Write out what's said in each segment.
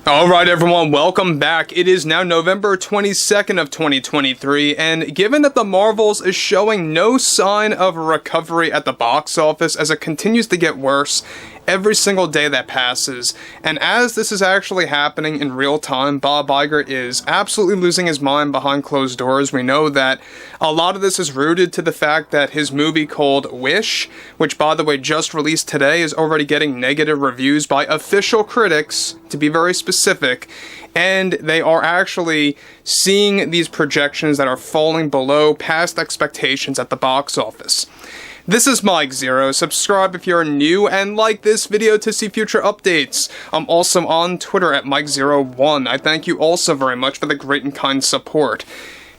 Alright everyone, welcome back. It is now November 22nd of 2023, and given that the Marvels is showing no sign of a recovery at the box office as it continues to get worse every single day that passes, and as this is actually happening in real time, Bob Iger is absolutely losing his mind behind closed doors. We know that a lot of this is rooted to the fact that his movie called Wish, which by the way just released today, is already getting negative reviews by official critics, to be very specific, and they are actually seeing these projections that are falling below past expectations at the box office. This is Mike Zero. Subscribe if you're new and like this video to see future updates. I'm also on Twitter at Mike01. I thank you also very much for the great and kind support.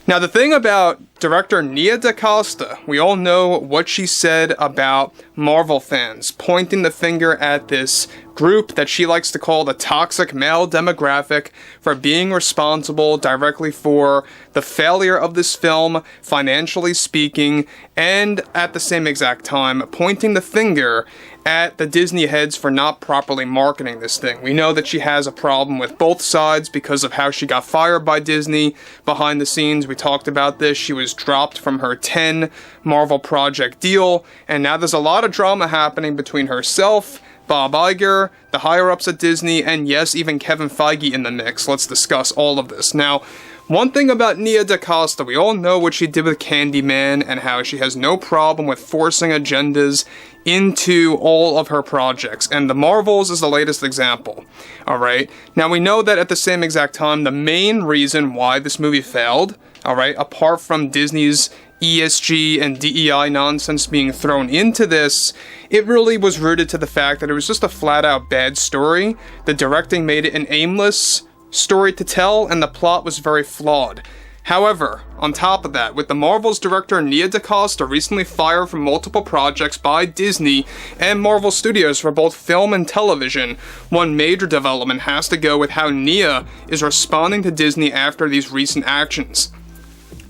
Now, the thing about director Nia DaCosta, we all know what she said about Marvel fans, pointing the finger at this group that she likes to call the toxic male demographic for being responsible directly for the failure of this film, financially speaking, and at the same exact time, pointing the finger at the Disney heads for not properly marketing this thing. We know that she has a problem with both sides because of how she got fired by Disney behind the scenes. We talked about this. She was dropped from her 10 Marvel project deal, and now there's a lot of drama happening between herself, Bob Iger, the higher-ups at Disney, and yes, even Kevin Feige in the mix. Let's discuss all of this. Now, one thing about Nia DaCosta, we all know what she did with Candyman and how she has no problem with forcing agendas into all of her projects, and the Marvels is the latest example. Alright, now we know that at the same exact time, the main reason why this movie failed, alright, apart from Disney's ESG and DEI nonsense being thrown into this, it really was rooted to the fact that it was just a flat-out bad story. The directing made it an aimless story to tell, and the plot was very flawed. However, on top of that, with the Marvel's director Nia DaCosta recently fired from multiple projects by Disney and Marvel Studios for both film and television, one major development has to go with how Nia is responding to Disney after these recent actions.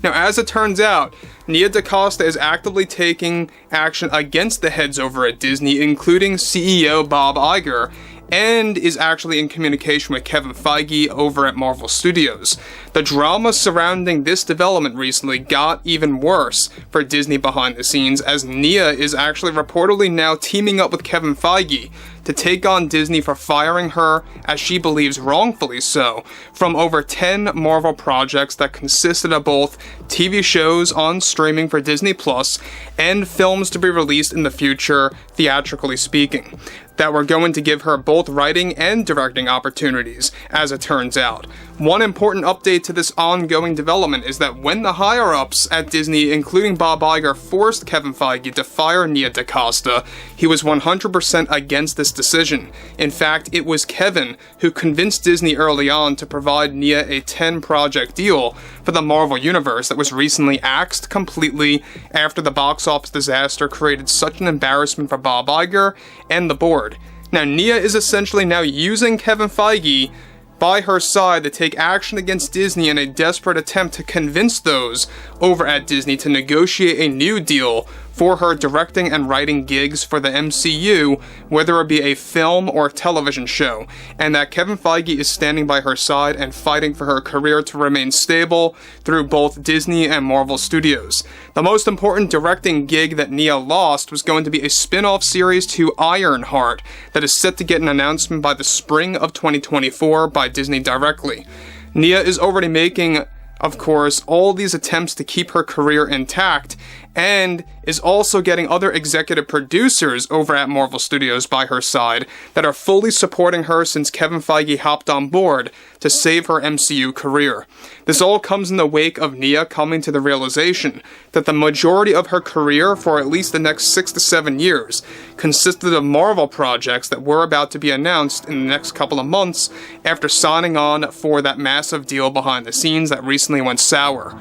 Now, as it turns out, Nia DaCosta is actively taking action against the heads over at Disney, including CEO Bob Iger, and is actually in communication with Kevin Feige over at Marvel Studios. The drama surrounding this development recently got even worse for Disney behind the scenes, as Nia is actually reportedly now teaming up with Kevin Feige to take on Disney for firing her, as she believes wrongfully so, from over 10 Marvel projects that consisted of both TV shows on streaming for Disney Plus and films to be released in the future, theatrically speaking, that were going to give her both writing and directing opportunities, as it turns out. One important update to this ongoing development is that when the higher-ups at Disney, including Bob Iger, forced Kevin Feige to fire Nia DaCosta, he was 100% against this decision. In fact, it was Kevin who convinced Disney early on to provide Nia a 10-project deal for the Marvel Universe that was recently axed completely after the box office disaster created such an embarrassment for Bob Iger and the board. Now, Nia is essentially now using Kevin Feige by her side to take action against Disney in a desperate attempt to convince those over at Disney to negotiate a new deal for her directing and writing gigs for the MCU, whether it be a film or television show, and that Kevin Feige is standing by her side and fighting for her career to remain stable through both Disney and Marvel Studios. The most important directing gig that Nia lost was going to be a spin-off series to Ironheart that is set to get an announcement by the spring of 2024 by Disney directly. Nia is already making, of course, all these attempts to keep her career intact, and is also getting other executive producers over at Marvel Studios by her side that are fully supporting her since Kevin Feige hopped on board to save her MCU career. This all comes in the wake of Nia coming to the realization that the majority of her career for at least the next 6 to 7 years consisted of Marvel projects that were about to be announced in the next couple of months after signing on for that massive deal behind the scenes that recently went sour.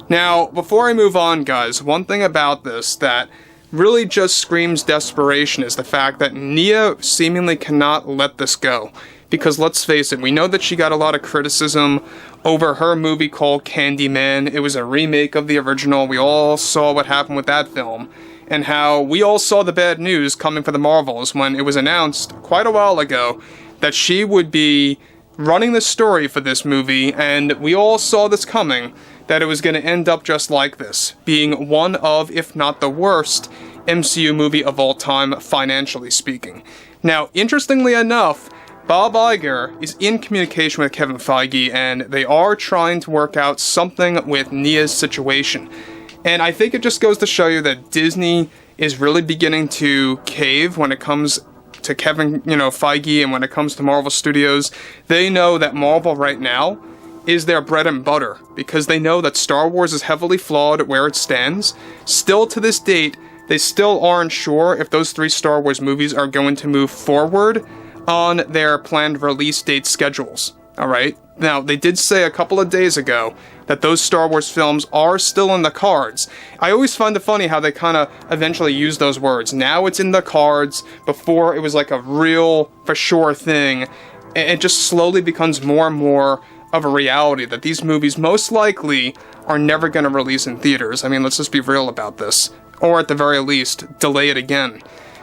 Now, before I move on, guys, one thing about this that really just screams desperation is the fact that Nia seemingly cannot let this go. Because let's face it, we know that she got a lot of criticism over her movie called Candyman. It was a remake of the original. We all saw what happened with that film, and how we all saw the bad news coming for the Marvels when it was announced quite a while ago that she would be running the story for this movie, and we all saw this coming, that it was going to end up just like this, being one of, if not the worst, MCU movie of all time, financially speaking. Now, interestingly enough, Bob Iger is in communication with Kevin Feige, and they are trying to work out something with Nia's situation. And I think it just goes to show you that Disney is really beginning to cave when it comes to Kevin, Feige, and when it comes to Marvel Studios. They know that Marvel right now is their bread and butter, because they know that Star Wars is heavily flawed where it stands. Still to this date, they still aren't sure if those 3 Star Wars movies are going to move forward on their planned release date schedules. Alright? Now, they did say a couple of days ago that those Star Wars films are still in the cards. I always find it funny how they kind of eventually use those words. Now it's in the cards. Before, it was like a real, for sure thing. It just slowly becomes more and more of a reality that these movies most likely are never going to release in theaters. I mean, let's just be real about this. Or at the very least, delay it again.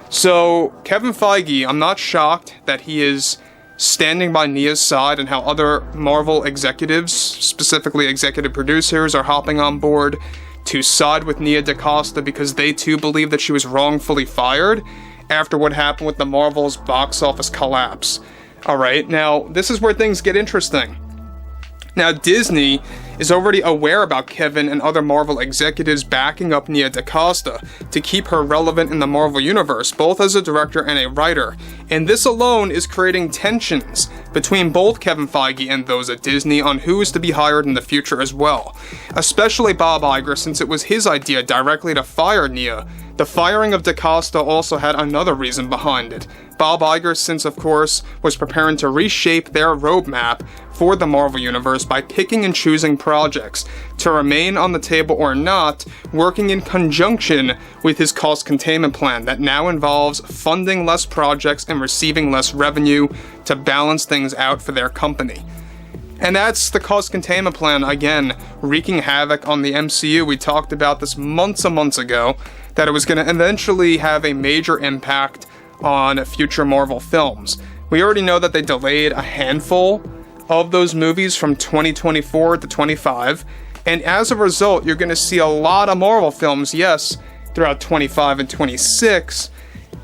So, Kevin Feige, I'm not shocked that he is standing by Nia's side and how other Marvel executives, specifically executive producers, are hopping on board to side with Nia DaCosta because they too believe that she was wrongfully fired after what happened with the Marvel's box office collapse. Alright, now this is where things get interesting. Now, Disney is already aware about Kevin and other Marvel executives backing up Nia DaCosta to keep her relevant in the Marvel Universe, both as a director and a writer. And this alone is creating tensions between both Kevin Feige and those at Disney on who is to be hired in the future as well. Especially Bob Iger, since it was his idea directly to fire Nia. The firing of DaCosta also had another reason behind it. Bob Iger, since of course, was preparing to reshape their roadmap for the Marvel Universe by picking and choosing projects to remain on the table or not, working in conjunction with his cost containment plan that now involves funding less projects and receiving less revenue to balance things out for their company. And that's the cost containment plan, again, wreaking havoc on the MCU. We talked about this months and months ago, that it was going to eventually have a major impact on future Marvel films. We already know that they delayed a handful of those movies from 2024 to 25, and as a result, you're going to see a lot of Marvel films, yes, throughout 25 and 26,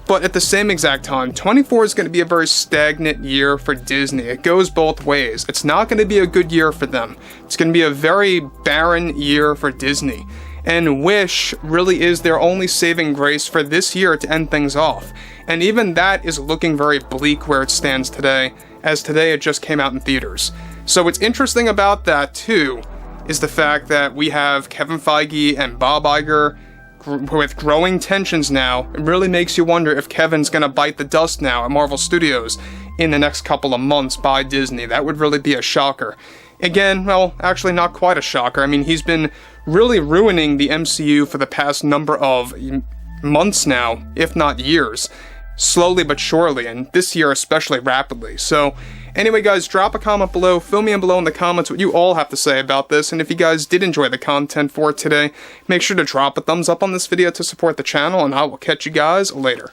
but at the same exact time, 24 is going to be a very stagnant year for Disney. It goes both ways. It's not going to be a good year for them. It's going to be a very barren year for Disney. And Wish really is their only saving grace for this year to end things off. And even that is looking very bleak where it stands today, as today it just came out in theaters. So what's interesting about that too is the fact that we have Kevin Feige and Bob Iger with growing tensions now. It really makes you wonder if Kevin's gonna bite the dust now at Marvel Studios in the next couple of months by Disney. That would really be a shocker. Again, well, actually not quite a shocker. I mean, he's been really ruining the MCU for the past number of months now, if not years. Slowly but surely, and this year especially rapidly. So, anyway guys, drop a comment below, fill me in below in the comments what you all have to say about this, and if you guys did enjoy the content for today, make sure to drop a thumbs up on this video to support the channel, and I will catch you guys later.